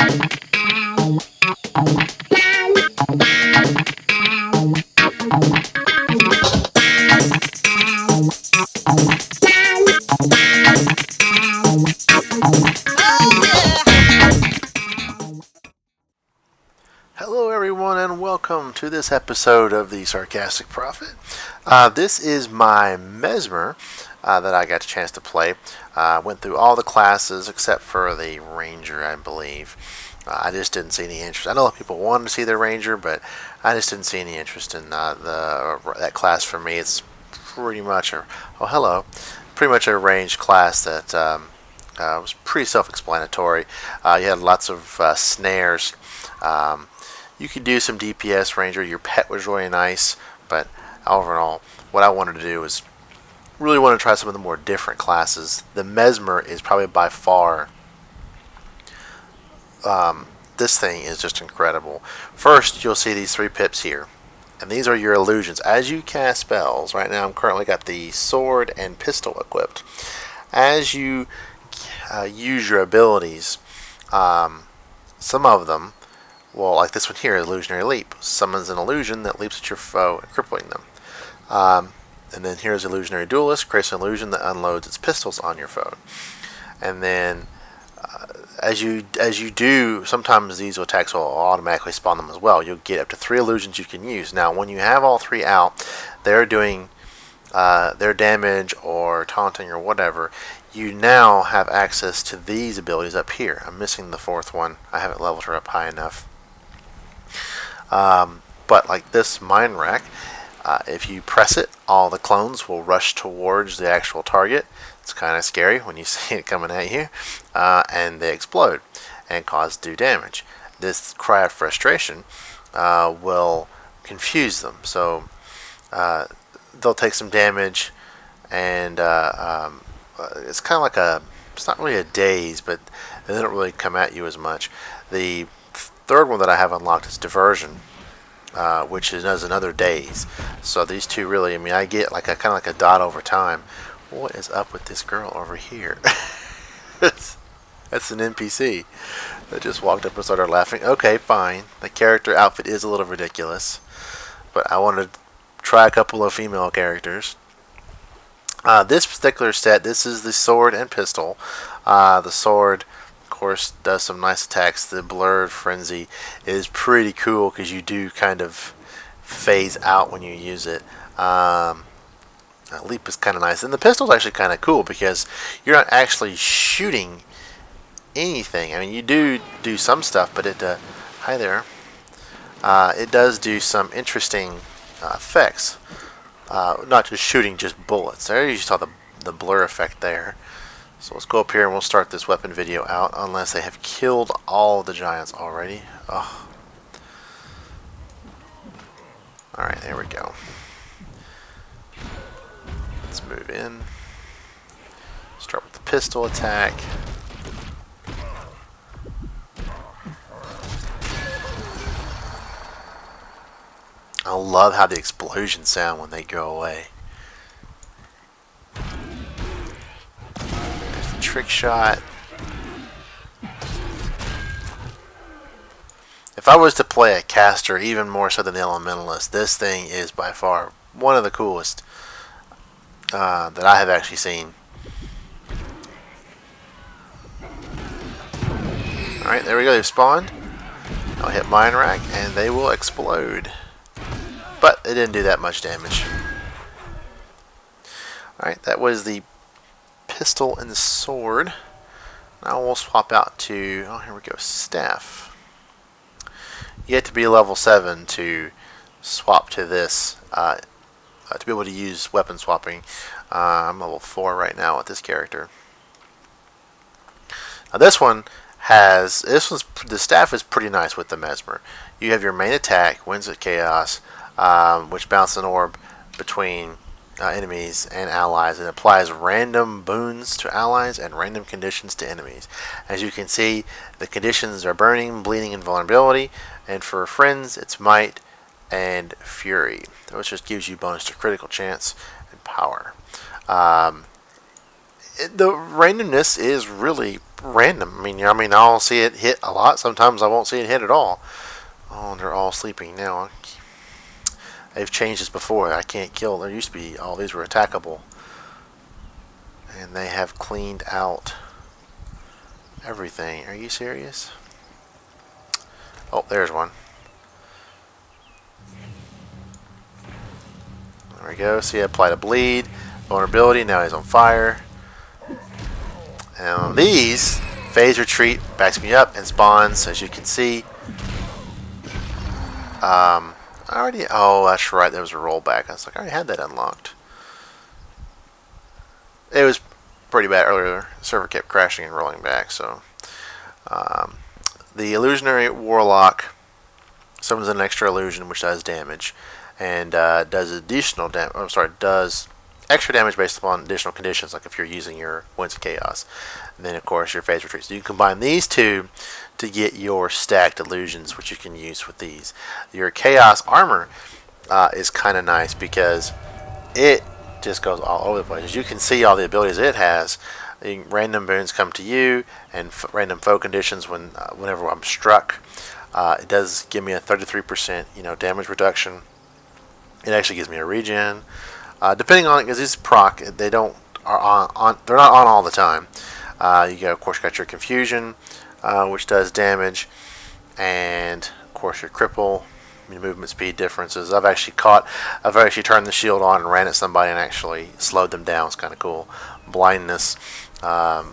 Hello everyone and welcome to this episode of the Sarcastic Prophet. This is my Mesmer that I got a chance to play. Went through all the classes except for the Ranger, I believe. I just didn't see any interest. I know people wanted to see the Ranger, but I just didn't see any interest in that class for me. It's pretty much pretty much a ranged class that was pretty self-explanatory. You had lots of snares. You could do some DPS Ranger. Your pet was really nice, but overall, what I wanted to do was really want to try some of the more different classes. The Mesmer is probably by far, this thing is just incredible. First, you'll see these 3 pips here, and these are your illusions. As you cast spells, right now I'm currently got the sword and pistol equipped. As you use your abilities, some of them, well, like this one here, Illusionary Leap, summons an illusion that leaps at your foe, crippling them. And then here's Illusionary Duelist, creates an illusion that unloads its pistols on your foe. And then, as you do, sometimes these attacks will automatically spawn them as well. You'll get up to 3 illusions you can use. Now, when you have all 3 out, they're doing their damage or taunting or whatever. You now have access to these abilities up here. I'm missing the 4th one. I haven't leveled her up high enough. But like this Mind Rack, if you press it, all the clones will rush towards the actual target. It's kind of scary when you see it coming at you, and they explode and cause due damage. This cry of frustration will confuse them, so they'll take some damage, and it's kind of like it's not really a daze, but they don't really come at you as much. The 3rd one that I have unlocked is Diversion, which does another daze. So these 2 really, I mean, I get like kind of like a dot over time. What is up with this girl over here? That's an NPC that just walked up and started laughing. Okay, fine. The character outfit is a little ridiculous, but I wanted to try a couple of female characters. This particular set, this is the sword and pistol. The sword, of course, does some nice attacks. The Blurred Frenzy is pretty cool because you do kind of phase out when you use it. Leap is kind of nice, and the pistol is actually kind of cool because you're not actually shooting anything. I mean, you do some stuff, but it hi there. It does do some interesting effects. Not just shooting, just bullets. There you saw the blur effect there. So let's go up here and we'll start this weapon video out, unless they have killed all the giants already. Oh. Alright, there we go. Let's move in. Start with the pistol attack. I love how the explosions sound when they go away. There's the trick shot. If I was to play a caster, even more so than the Elementalist, this thing is by far one of the coolest that I have actually seen. Alright, there we go, they've spawned. I'll hit Mind Rack and they will explode. But it didn't do that much damage. Alright, that was the pistol and the sword. Now we'll swap out to, oh, here we go, staff. You have to be level 7 to swap to this, to be able to use weapon swapping. I'm level 4 right now with this character. Now this one has, the staff is pretty nice with the Mesmer. You have your main attack, Winds of Chaos, which bounces an orb between enemies and allies, and applies random boons to allies and random conditions to enemies. As you can see, the conditions are burning, bleeding, and vulnerability, and for friends it's might and fury, which just gives you bonus to critical chance and power. the randomness is really random. I mean, I'll see it hit a lot. Sometimes I won't see it hit at all. Oh, they're all sleeping now. They've changed this before. I can't kill. There used to be all these were attackable, and they have cleaned out everything. Are you serious? Oh, there's one. There we go. See, I applied a bleed, vulnerability. Now he's on fire. And on these, phase retreat backs me up and spawns, as you can see. Oh, that's right. There was a rollback. I was like, I already had that unlocked. It was pretty bad earlier. The server kept crashing and rolling back. So, the illusionary warlock summons an extra illusion which does damage, and does additional damage. I'm sorry, does extra damage based upon additional conditions, like if you're using your Winds of Chaos. And then, of course, your phase retreat. So you can combine these two to get your stacked illusions, which you can use with these. Your Chaos armor is kind of nice because it just goes all over the place. As you can see, all the abilities it has. Random boons come to you, and random foe conditions whenever I'm struck. It does give me a 33% damage reduction. It actually gives me a regen. Depending on it, because these proc, they're not on all the time. Of course, got your confusion, which does damage, and of course your cripple, your movement speed differences. I've actually turned the shield on and ran at somebody and actually slowed them down. It's kind of cool. Blindness. I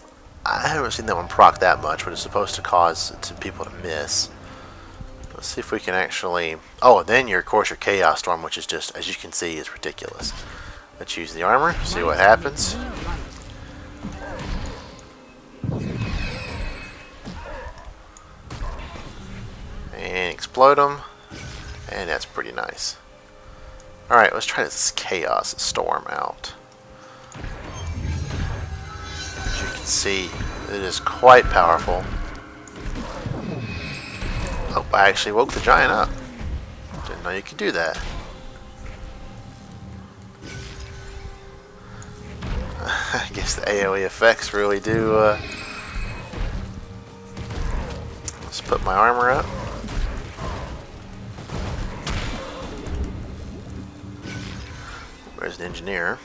haven't seen that one proc that much, but it's supposed to cause people to miss. Let's see if we can actually... Oh, and then of course your Chaos Storm, which is just, as you can see, is ridiculous. Let's use the armor, see what happens. And explode them. And that's pretty nice. Alright, let's try this Chaos Storm out. As you can see, it is quite powerful. Oh, I actually woke the giant up. Didn't know you could do that. I guess the AoE effects really do. Let's put my armor up. Where's the engineer?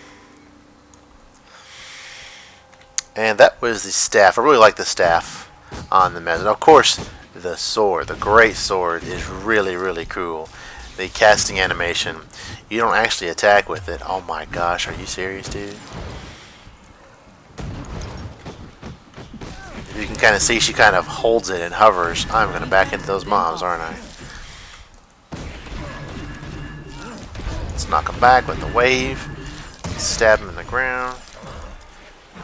And that was the staff. I really like the staff on the Mesmer. Of course, the sword, the great sword, is really, really cool. The casting animation, you don't actually attack with it. Oh my gosh, are you serious, dude? You can kind of see she kind of holds it and hovers. I'm going to back into those mobs, aren't I? Let's knock them back with the wave. Stab them in the ground.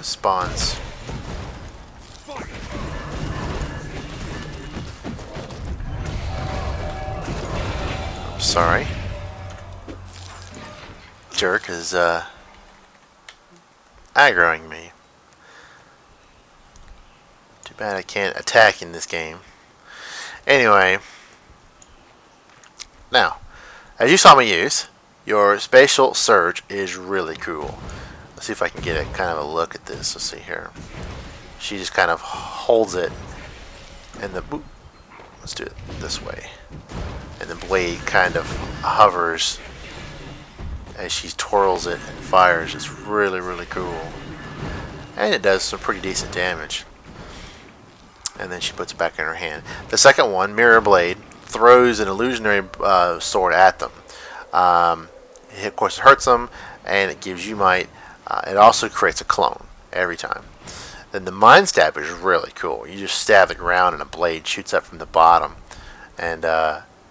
Spawns. Sorry. Jerk is aggroing me. Too bad I can't attack in this game. Anyway. Now, as you saw me use, your spatial surge is really cool. Let's see if I can get kind of a look at this. Let's see here. She just kind of holds it and the boop. Let's do it this way. And the blade kind of hovers as she twirls it and fires. It's really, really cool. And it does some pretty decent damage. And then she puts it back in her hand. The second one, Mirror Blade, throws an illusionary sword at them. Of course, it hurts them, and it gives you might. It also creates a clone every time. Then the Mind Stab is really cool. You just stab the ground, and a blade shoots up from the bottom, and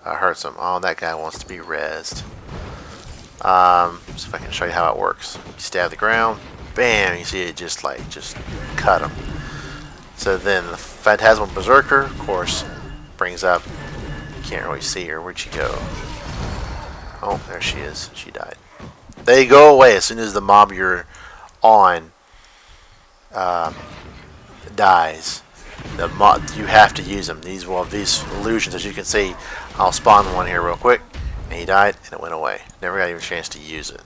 hurts them. Oh, that guy wants to be rezzed. See if I can show you how it works. You stab the ground, bam! You see it just cut him. So then the Phantasmal Berserker, of course, brings up. You can't really see her. Where'd she go? Oh, there she is. She died. They go away as soon as the mob you're on dies. You have to use them. These illusions, as you can see, I'll spawn one here real quick, and he died, and it went away. Never got even a chance to use it.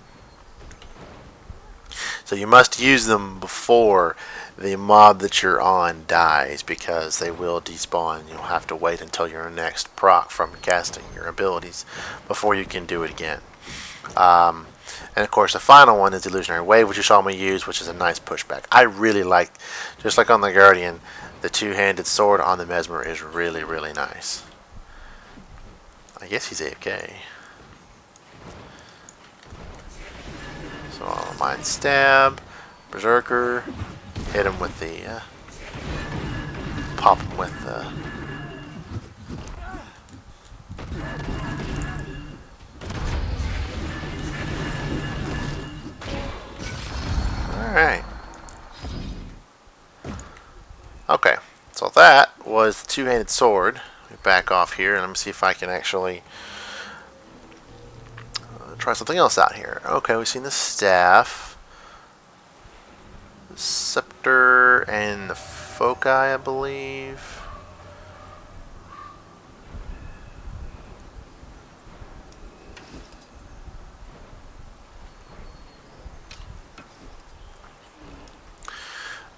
So you must use them before the mob that you're on dies, because they will despawn. You'll have to wait until your next proc from casting your abilities before you can do it again. And of course the final one is the Illusionary Wave, which you saw me use, which is a nice pushback. I really like, just like on the Guardian, the two-handed sword on the Mesmer is really, really nice. I guess he's AFK. So Mind Stab, Berserker, hit him with the, pop him with the... Alright. Okay, so that was the two-handed sword. Let me back off here and let me see if I can actually try something else out here. Okay, we've seen the staff, the scepter, and the foci, I believe.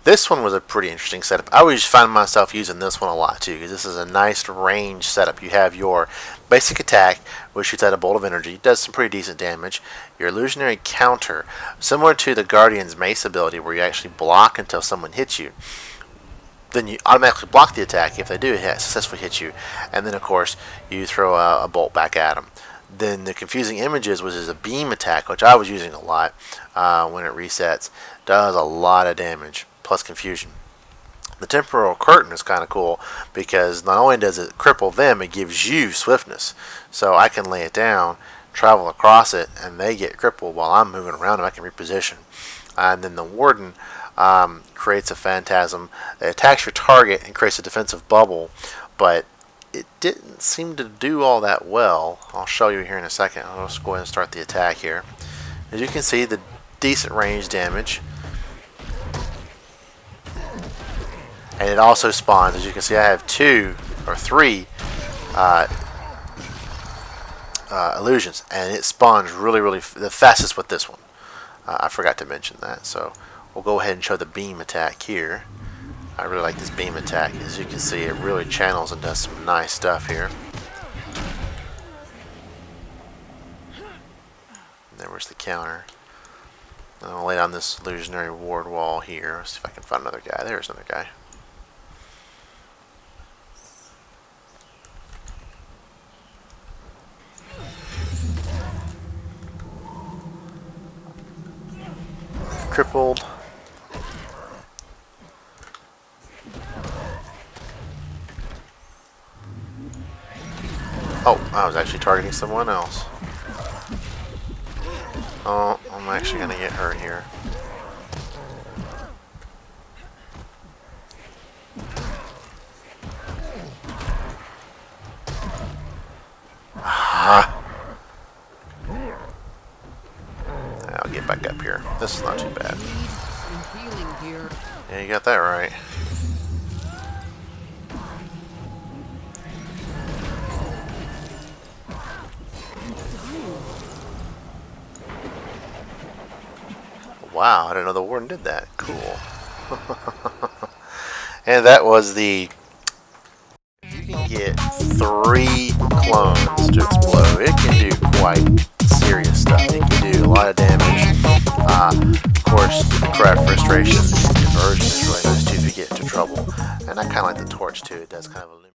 This one was a pretty interesting setup. I always find myself using this one a lot too, because this is a nice range setup. You have your basic attack, which shoots out a bolt of energy, does some pretty decent damage. Your illusionary counter, similar to the Guardian's Mace ability, where you actually block until someone hits you. Then you automatically block the attack if they do successfully hit you, and then of course you throw a bolt back at them. Then the Confusing Images, which is a beam attack, which I was using a lot when it resets, does a lot of damage, plus confusion. The Temporal Curtain is kind of cool, because not only does it cripple them, it gives you swiftness. So I can lay it down, travel across it, and they get crippled while I'm moving around, and I can reposition. And then the Warden creates a phantasm that attacks your target and creates a defensive bubble, but it didn't seem to do all that well. I'll show you here in a second. I'll just go ahead and start the attack here. As you can see, the decent range damage. And it also spawns. As you can see, I have 2 or 3 illusions, and it spawns really, really the fastest with this one. I forgot to mention that, so we'll go ahead and show the beam attack here. I really like this beam attack. As you can see, it really channels and does some nice stuff here. And there was the counter. I'll lay down this illusionary ward wall here. Let's see if I can find another guy. There's another guy. Crippled. Oh, I was actually targeting someone else. Oh, I'm actually gonna get hurt here. I'll get back up here. This is not too bad. Yeah, you got that right. Wow, I didn't know the Warden did that. Cool. And that was the... You can get 3 clones to explode. It can do quite serious stuff. It can do a lot of damage. Of course, Craft Frustration conversion is really nice too if you get into trouble. And I kind of like the torch too. It does kind of